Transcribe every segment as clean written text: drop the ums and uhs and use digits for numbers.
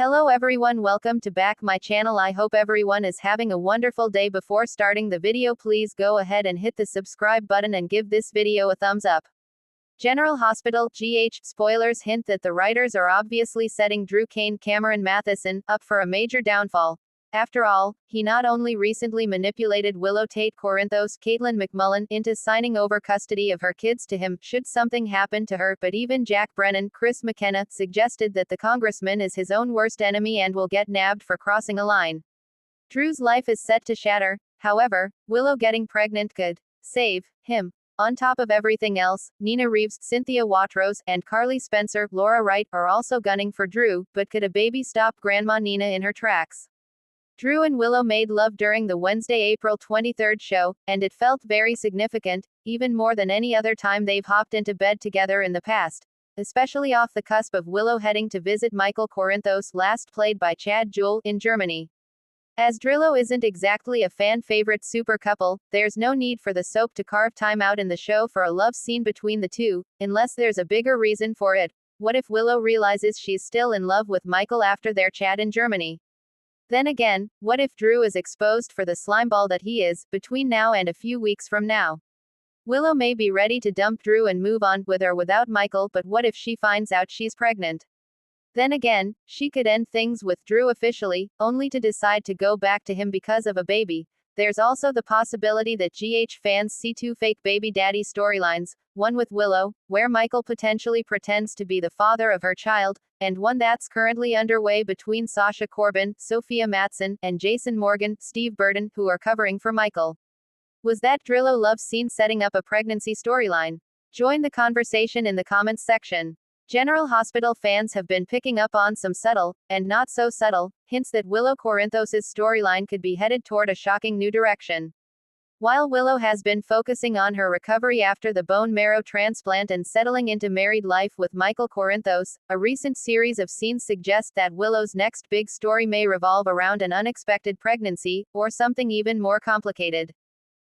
Hello everyone, welcome to back my channel. I hope everyone is having a wonderful day. Before starting the video, please go ahead and hit the subscribe button and give this video a thumbs up. General Hospital, GH, spoilers hint that the writers are obviously setting Drew Cameron Matheson up for a major downfall. After all, he not only recently manipulated Willow Corinthos Caitlin McMullen into signing over custody of her kids to him should something happen to her, but even Jack Brennan, Chris McKenna, suggested that the congressman is his own worst enemy and will get nabbed for crossing a line. Drew's life is set to shatter. However, Willow getting pregnant could save him. On top of everything else, Nina Reeves, Cynthia Watros, and Carly Spencer, Laura Wright, are also gunning for Drew, but could a baby stop Grandma Nina in her tracks? Drew and Willow made love during the Wednesday, April 23 show, and it felt very significant, even more than any other time they've hopped into bed together in the past, especially off the cusp of Willow heading to visit Michael Corinthos, last played by Chad Jewell, in Germany. As Drillo isn't exactly a fan-favorite super couple, there's no need for the soap to carve time out in the show for a love scene between the two, unless there's a bigger reason for it. What if Willow realizes she's still in love with Michael after their chat in Germany? Then again, what if Drew is exposed for the slimeball that he is, between now and a few weeks from now? Willow may be ready to dump Drew and move on, with or without Michael, but what if she finds out she's pregnant? Then again, she could end things with Drew officially, only to decide to go back to him because of a baby. There's also the possibility that GH fans see two fake baby daddy storylines, one with Willow, where Michael potentially pretends to be the father of her child, and one that's currently underway between Sasha Corbin, Sophia Matson, and Jason Morgan, Steve Burton, who are covering for Michael. Was that Drillo love scene setting up a pregnancy storyline? Join the conversation in the comments section. General Hospital fans have been picking up on some subtle, and not so subtle, hints that Willow Corinthos' storyline could be headed toward a shocking new direction. While Willow has been focusing on her recovery after the bone marrow transplant and settling into married life with Michael Corinthos, a recent series of scenes suggest that Willow's next big story may revolve around an unexpected pregnancy, or something even more complicated.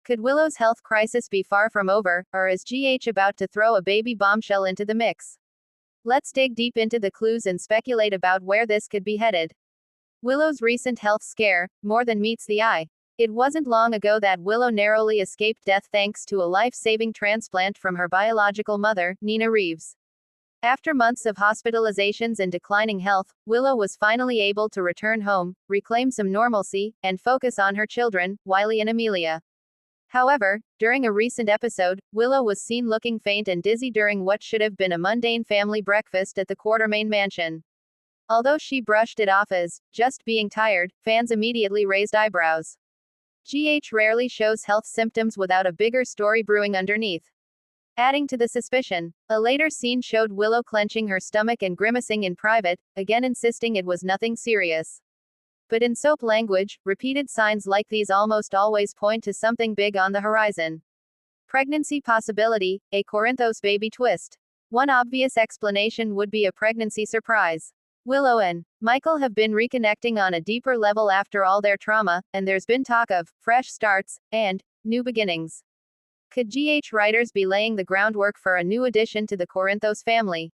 Could Willow's health crisis be far from over, or is GH about to throw a baby bombshell into the mix? Let's dig deep into the clues and speculate about where this could be headed. Willow's recent health scare, more than meets the eye. It wasn't long ago that Willow narrowly escaped death thanks to a life-saving transplant from her biological mother, Nina Reeves. After months of hospitalizations and declining health, Willow was finally able to return home, reclaim some normalcy, and focus on her children, Wiley and Amelia. However, during a recent episode, Willow was seen looking faint and dizzy during what should have been a mundane family breakfast at the Quartermaine mansion. Although she brushed it off as just being tired, fans immediately raised eyebrows. GH rarely shows health symptoms without a bigger story brewing underneath. Adding to the suspicion, a later scene showed Willow clenching her stomach and grimacing in private, again insisting it was nothing serious. But in soap language, repeated signs like these almost always point to something big on the horizon. Pregnancy possibility, a Corinthos baby twist. One obvious explanation would be a pregnancy surprise. Willow and Michael have been reconnecting on a deeper level after all their trauma, and there's been talk of fresh starts and new beginnings. Could GH writers be laying the groundwork for a new addition to the Corinthos family?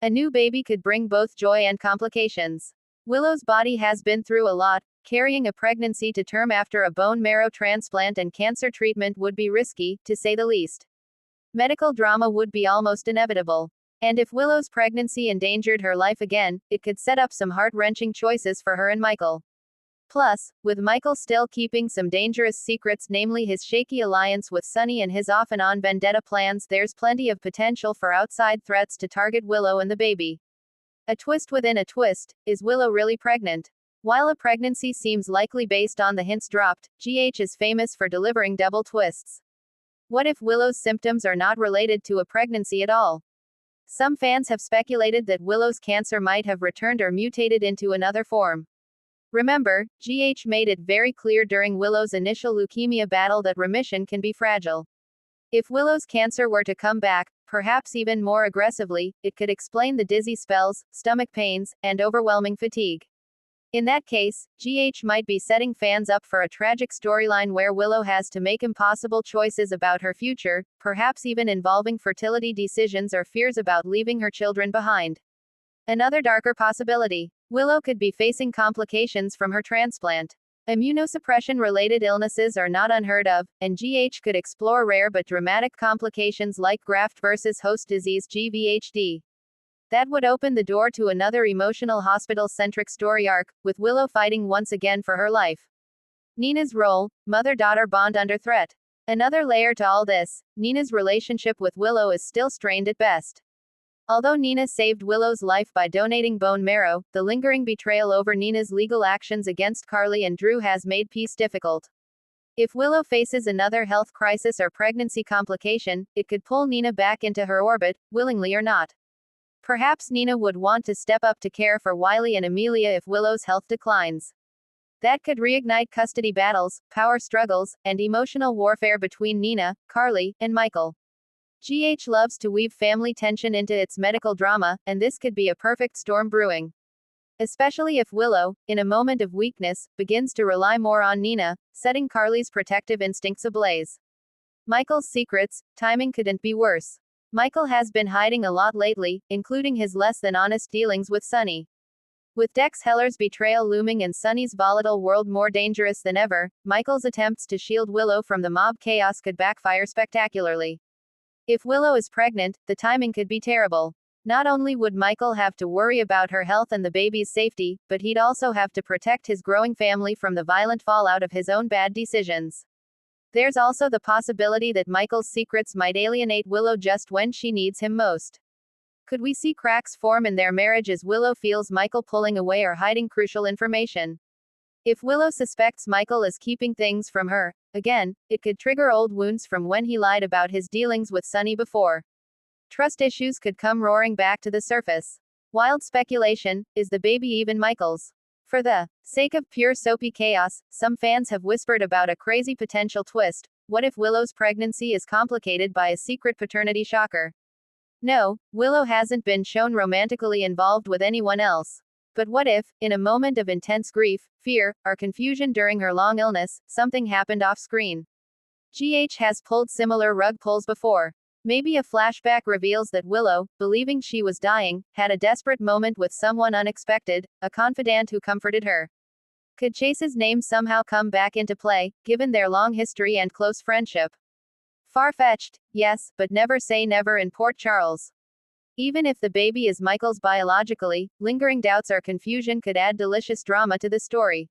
A new baby could bring both joy and complications. Willow's body has been through a lot. Carrying a pregnancy to term after a bone marrow transplant and cancer treatment would be risky, to say the least. Medical drama would be almost inevitable. And if Willow's pregnancy endangered her life again, it could set up some heart-wrenching choices for her and Michael. Plus, with Michael still keeping some dangerous secrets, namely his shaky alliance with Sonny and his off-and-on vendetta plans, there's plenty of potential for outside threats to target Willow and the baby. A twist within a twist, is Willow really pregnant? While a pregnancy seems likely based on the hints dropped, GH is famous for delivering double twists. What if Willow's symptoms are not related to a pregnancy at all? Some fans have speculated that Willow's cancer might have returned or mutated into another form. Remember, GH made it very clear during Willow's initial leukemia battle that remission can be fragile. If Willow's cancer were to come back, perhaps even more aggressively, it could explain the dizzy spells, stomach pains, and overwhelming fatigue. In that case, GH might be setting fans up for a tragic storyline where Willow has to make impossible choices about her future, perhaps even involving fertility decisions or fears about leaving her children behind. Another darker possibility. Willow could be facing complications from her transplant. Immunosuppression-related illnesses are not unheard of, and GH could explore rare but dramatic complications like graft versus host disease (GVHD). That would open the door to another emotional hospital-centric story arc, with Willow fighting once again for her life. Nina's role, mother-daughter bond under threat. Another layer to all this, Nina's relationship with Willow is still strained at best. Although Nina saved Willow's life by donating bone marrow, the lingering betrayal over Nina's legal actions against Carly and Drew has made peace difficult. If Willow faces another health crisis or pregnancy complication, it could pull Nina back into her orbit, willingly or not. Perhaps Nina would want to step up to care for Wiley and Amelia if Willow's health declines. That could reignite custody battles, power struggles, and emotional warfare between Nina, Carly, and Michael. GH loves to weave family tension into its medical drama, and this could be a perfect storm brewing. Especially if Willow, in a moment of weakness, begins to rely more on Nina, setting Carly's protective instincts ablaze. Michael's secrets, timing couldn't be worse. Michael has been hiding a lot lately, including his less than honest dealings with Sonny. With Dex Heller's betrayal looming and Sonny's volatile world more dangerous than ever, Michael's attempts to shield Willow from the mob chaos could backfire spectacularly. If Willow is pregnant, the timing could be terrible. Not only would Michael have to worry about her health and the baby's safety, but he'd also have to protect his growing family from the violent fallout of his own bad decisions. There's also the possibility that Michael's secrets might alienate Willow just when she needs him most. Could we see cracks form in their marriage as Willow feels Michael pulling away or hiding crucial information? If Willow suspects Michael is keeping things from her, again, it could trigger old wounds from when he lied about his dealings with Sonny before. Trust issues could come roaring back to the surface. Wild speculation, is the baby even Michael's? For the sake of pure soapy chaos, some fans have whispered about a crazy potential twist. What if Willow's pregnancy is complicated by a secret paternity shocker? No, Willow hasn't been shown romantically involved with anyone else. But what if, in a moment of intense grief, fear, or confusion during her long illness, something happened off-screen? GH has pulled similar rug pulls before. Maybe a flashback reveals that Willow, believing she was dying, had a desperate moment with someone unexpected, a confidant who comforted her. Could Chase's name somehow come back into play, given their long history and close friendship? Far-fetched, yes, but never say never in Port Charles. Even if the baby is Michael's biologically, lingering doubts or confusion could add delicious drama to the story.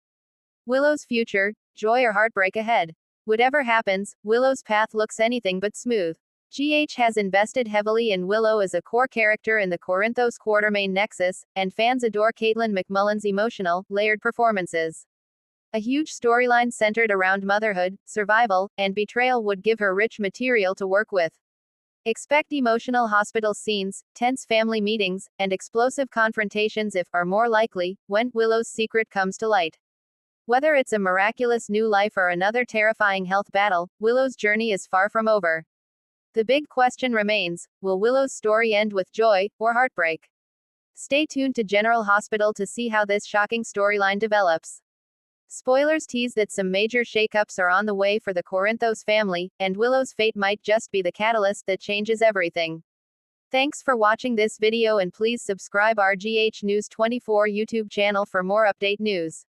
Willow's future, joy or heartbreak ahead. Whatever happens, Willow's path looks anything but smooth. GH has invested heavily in Willow as a core character in the Corinthos Quartermain nexus, and fans adore Caitlin McMullen's emotional, layered performances. A huge storyline centered around motherhood, survival, and betrayal would give her rich material to work with. Expect emotional hospital scenes, tense family meetings, and explosive confrontations if are more likely when Willow's secret comes to light. Whether it's a miraculous new life or another terrifying health battle, Willow's journey is far from over. The big question remains, will Willow's story end with joy, or heartbreak? Stay tuned to General Hospital to see how this shocking storyline develops. Spoilers tease that some major shakeups are on the way for the Corinthos family, and Willow's fate might just be the catalyst that changes everything. Thanks for watching this video and please subscribe our GH News 24 YouTube channel for more update news.